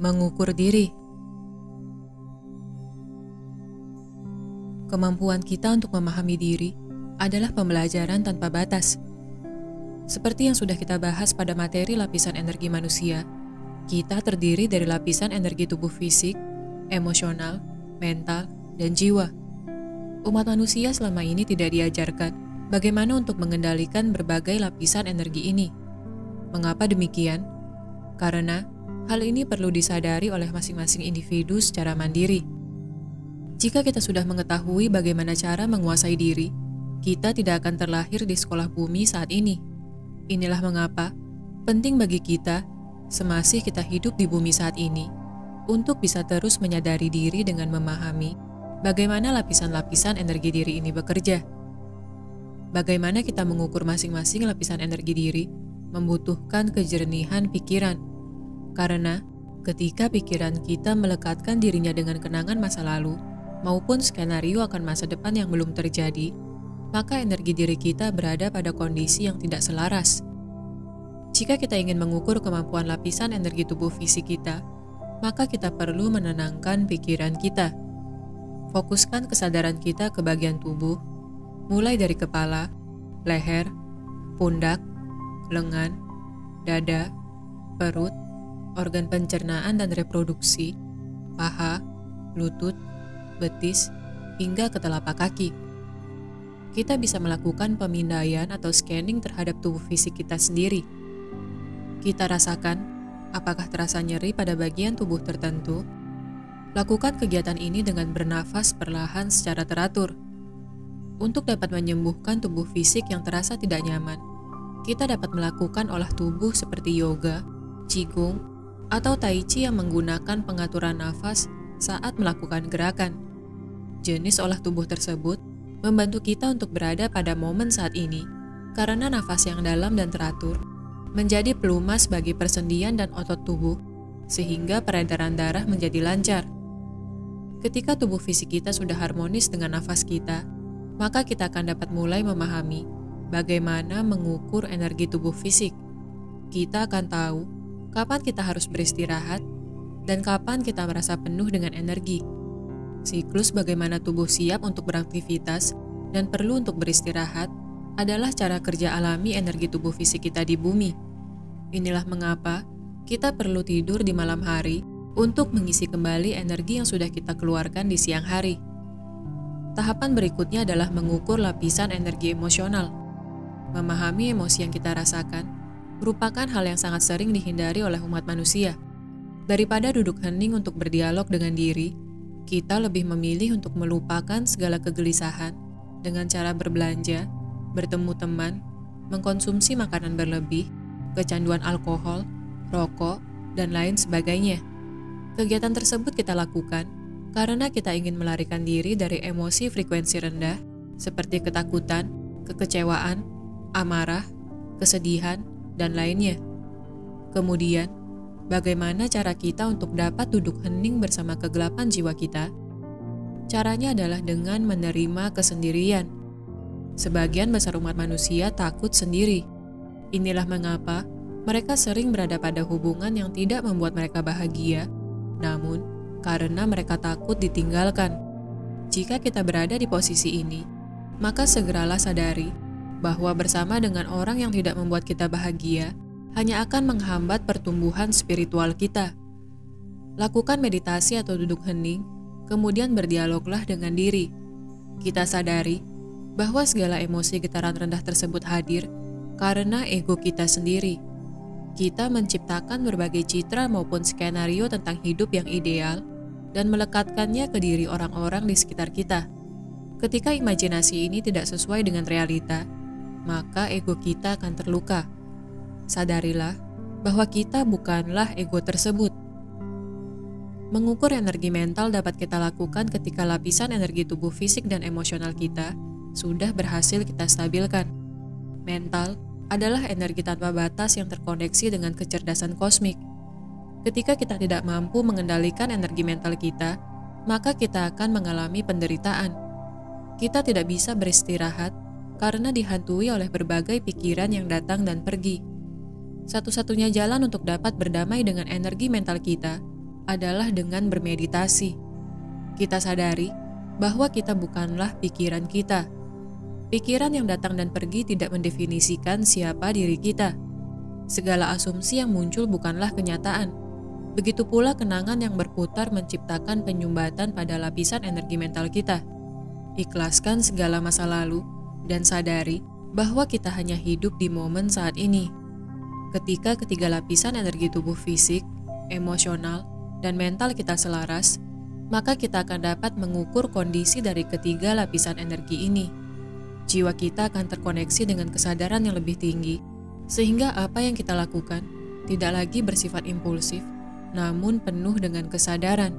Mengukur diri. Kemampuan kita untuk memahami diri adalah pembelajaran tanpa batas. Seperti yang sudah kita bahas pada materi lapisan energi manusia, kita terdiri dari lapisan energi tubuh fisik, emosional, mental, dan jiwa. Umat manusia selama ini tidak diajarkan bagaimana untuk mengendalikan berbagai lapisan energi ini. Mengapa demikian? Karena hal ini perlu disadari oleh masing-masing individu secara mandiri. Jika kita sudah mengetahui bagaimana cara menguasai diri, kita tidak akan terlahir di sekolah bumi saat ini. Inilah mengapa penting bagi kita, semasih kita hidup di bumi saat ini, untuk bisa terus menyadari diri dengan memahami bagaimana lapisan-lapisan energi diri ini bekerja. Bagaimana kita mengukur masing-masing lapisan energi diri membutuhkan kejernihan pikiran. Karena ketika pikiran kita melekatkan dirinya dengan kenangan masa lalu, maupun skenario akan masa depan yang belum terjadi, maka energi diri kita berada pada kondisi yang tidak selaras. Jika kita ingin mengukur kemampuan lapisan energi tubuh fisik kita, maka kita perlu menenangkan pikiran kita. Fokuskan kesadaran kita ke bagian tubuh, mulai dari kepala, leher, pundak, lengan, dada, perut, organ pencernaan dan reproduksi, paha, lutut, betis, hingga ke telapak kaki. Kita bisa melakukan pemindaian atau scanning terhadap tubuh fisik kita sendiri. Kita rasakan apakah terasa nyeri pada bagian tubuh tertentu. Lakukan kegiatan ini dengan bernafas perlahan secara teratur. Untuk dapat menyembuhkan tubuh fisik yang terasa tidak nyaman, kita dapat melakukan olah tubuh seperti yoga, qigong, atau tai chi yang menggunakan pengaturan nafas saat melakukan gerakan. Jenis olah tubuh tersebut membantu kita untuk berada pada momen saat ini, karena nafas yang dalam dan teratur menjadi pelumas bagi persendian dan otot tubuh, sehingga peredaran darah menjadi lancar. Ketika tubuh fisik kita sudah harmonis dengan nafas kita, maka kita akan dapat mulai memahami bagaimana mengukur energi tubuh fisik. Kita akan tahu kapan kita harus beristirahat dan kapan kita merasa penuh dengan energi. Siklus bagaimana tubuh siap untuk beraktivitas dan perlu untuk beristirahat adalah cara kerja alami energi tubuh fisik kita di bumi. Inilah mengapa kita perlu tidur di malam hari untuk mengisi kembali energi yang sudah kita keluarkan di siang hari. Tahapan berikutnya adalah mengukur lapisan energi emosional. Memahami emosi yang kita rasakan merupakan hal yang sangat sering dihindari oleh umat manusia. Daripada duduk hening untuk berdialog dengan diri, kita lebih memilih untuk melupakan segala kegelisahan dengan cara berbelanja, bertemu teman, mengkonsumsi makanan berlebih, kecanduan alkohol, rokok, dan lain sebagainya. Kegiatan tersebut kita lakukan karena kita ingin melarikan diri dari emosi frekuensi rendah seperti ketakutan, kekecewaan, amarah, kesedihan, dan lainnya. Kemudian, bagaimana cara kita untuk dapat duduk hening bersama kegelapan jiwa kita? Caranya adalah dengan menerima kesendirian. Sebagian besar umat manusia takut sendiri. Inilah mengapa mereka sering berada pada hubungan yang tidak membuat mereka bahagia, namun karena mereka takut ditinggalkan. Jika kita berada di posisi ini, maka segeralah sadari bahwa bersama dengan orang yang tidak membuat kita bahagia hanya akan menghambat pertumbuhan spiritual kita. Lakukan meditasi atau duduk hening, kemudian berdialoglah dengan diri. Kita sadari bahwa segala emosi getaran rendah tersebut hadir karena ego kita sendiri. Kita menciptakan berbagai citra maupun skenario tentang hidup yang ideal dan melekatkannya ke diri orang-orang di sekitar kita. Ketika imajinasi ini tidak sesuai dengan realita, maka ego kita akan terluka. Sadarilah bahwa kita bukanlah ego tersebut. Mengukur energi mental dapat kita lakukan ketika lapisan energi tubuh fisik dan emosional kita sudah berhasil kita stabilkan. Mental adalah energi tanpa batas yang terkoneksi dengan kecerdasan kosmik. Ketika kita tidak mampu mengendalikan energi mental kita, maka kita akan mengalami penderitaan. Kita tidak bisa beristirahat karena dihantui oleh berbagai pikiran yang datang dan pergi. Satu-satunya jalan untuk dapat berdamai dengan energi mental kita adalah dengan bermeditasi. Kita sadari bahwa kita bukanlah pikiran kita. Pikiran yang datang dan pergi tidak mendefinisikan siapa diri kita. Segala asumsi yang muncul bukanlah kenyataan. Begitu pula kenangan yang berputar menciptakan penyumbatan pada lapisan energi mental kita. Ikhlaskan segala masa lalu dan sadari bahwa kita hanya hidup di momen saat ini. Ketika ketiga lapisan energi tubuh fisik, emosional, dan mental kita selaras, maka kita akan dapat mengukur kondisi dari ketiga lapisan energi ini. Jiwa kita akan terkoneksi dengan kesadaran yang lebih tinggi, sehingga apa yang kita lakukan tidak lagi bersifat impulsif, namun penuh dengan kesadaran.